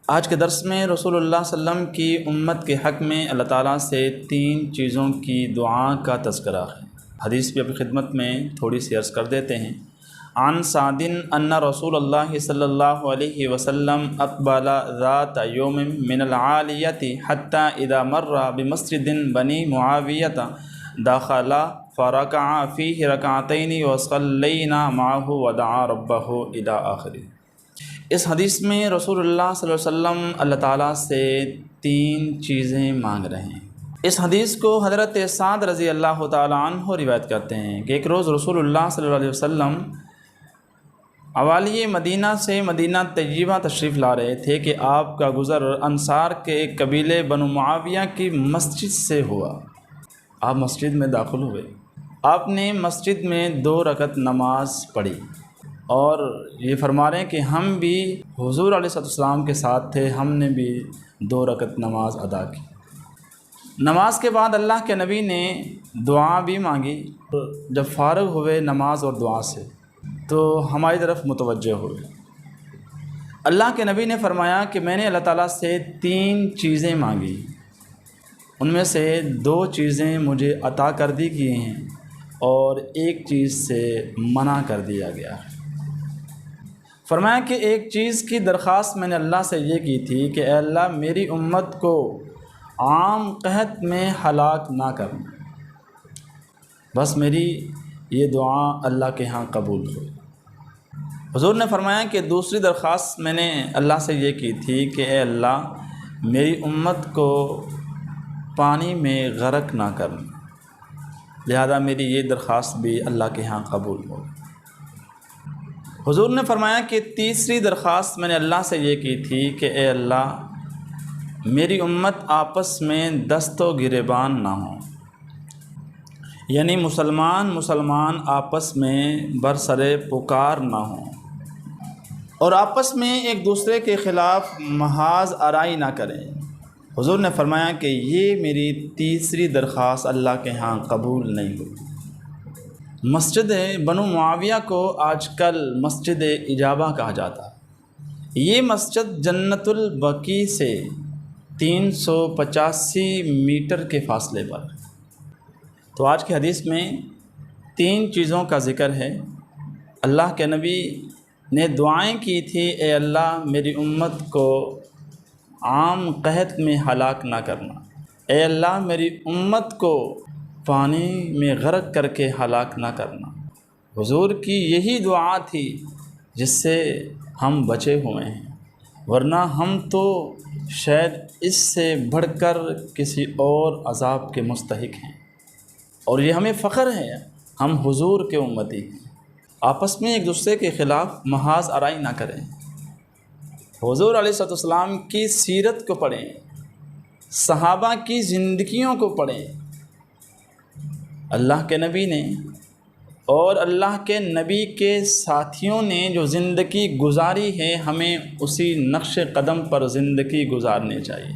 آج کے درس میں رسول اللہ صلی اللہ علیہ وسلم کی امت کے حق میں اللہ تعالیٰ سے 3 چیزوں کی دعا کا تذکرہ ہے۔ حدیث بھی اپنی خدمت میں تھوڑی سی عرض کر دیتے ہیں۔ عن سعد ان رسول اللہ صلی اللہ علیہ وسلم اقبل ذات یوم من العالیۃ حتی اذا مر بمسجد بنی معاویۃ دخل فرکع فیہ رکعتین وصلینا معہ ودعا ربہ الی آخرہ۔ اس حدیث میں رسول اللہ صلی اللہ علیہ وسلم اللہ تعالیٰ سے 3 چیزیں مانگ رہے ہیں۔ اس حدیث کو حضرت سعد رضی اللہ تعالیٰ عنہ روایت کرتے ہیں کہ ایک روز رسول اللہ صلی اللہ علیہ وسلم اوالی مدینہ سے مدینہ طیبہ تشریف لا رہے تھے کہ آپ کا گزر انصار کے ایک قبیلے بنو معاویہ کی مسجد سے ہوا۔ آپ مسجد میں داخل ہوئے، آپ نے مسجد میں 2 رکعت نماز پڑھی اور یہ فرما رہے ہیں کہ ہم بھی حضور علیہ السلام کے ساتھ تھے، ہم نے بھی 2 رکعت نماز ادا کی۔ نماز کے بعد اللہ کے نبی نے دعا بھی مانگی۔ جب فارغ ہوئے نماز اور دعا سے تو ہماری طرف متوجہ ہوئے۔ اللہ کے نبی نے فرمایا کہ میں نے اللہ تعالیٰ سے 3 چیزیں مانگی، ان میں سے 2 چیزیں مجھے عطا کر دی گئی ہیں اور 1 چیز سے منع کر دیا گیا ہے۔ فرمایا کہ ایک چیز کی درخواست میں نے اللہ سے یہ کی تھی کہ اے اللہ میری امت کو عام قحط میں ہلاک نہ کرنا۔ بس میری یہ دعا اللہ کے ہاں قبول ہو۔ حضور نے فرمایا کہ دوسری درخواست میں نے اللہ سے یہ کی تھی کہ اے اللہ میری امت کو پانی میں غرق نہ کرنا، لہذا میری یہ درخواست بھی اللہ کے ہاں قبول ہو۔ حضور نے فرمایا کہ تیسری درخواست میں نے اللہ سے یہ کی تھی کہ اے اللہ میری امت آپس میں دست و گریبان نہ ہوں، یعنی مسلمان آپس میں برسر پکار نہ ہوں اور آپس میں ایک دوسرے کے خلاف محاذ آرائی نہ کریں۔ حضور نے فرمایا کہ یہ میری تیسری درخواست اللہ کے ہاں قبول نہیں ہوئی۔ مسجد بنو معاویہ کو آج کل مسجد اجابہ کہا جاتا ہے۔ یہ مسجد جنت البقیع سے 385 میٹر کے فاصلے پر۔ تو آج کی حدیث میں 3 چیزوں کا ذکر ہے۔ اللہ کے نبی نے دعائیں کی تھی، اے اللہ میری امت کو عام قحط میں ہلاک نہ کرنا، اے اللہ میری امت کو پانی میں غرق کر کے ہلاک نہ کرنا۔ حضور کی یہی دعا تھی جس سے ہم بچے ہوئے ہیں، ورنہ ہم تو شاید اس سے بڑھ کر کسی اور عذاب کے مستحق ہیں، اور یہ ہمیں فخر ہے ہم حضور کے امتی ہیں۔ آپس میں ایک دوسرے کے خلاف محاذ آرائی نہ کریں۔ حضور علیہ السلام کی سیرت کو پڑھیں، صحابہ کی زندگیوں کو پڑھیں۔ اللہ کے نبی نے اور اللہ کے نبی کے ساتھیوں نے جو زندگی گزاری ہے، ہمیں اسی نقش قدم پر زندگی گزارنی چاہیے۔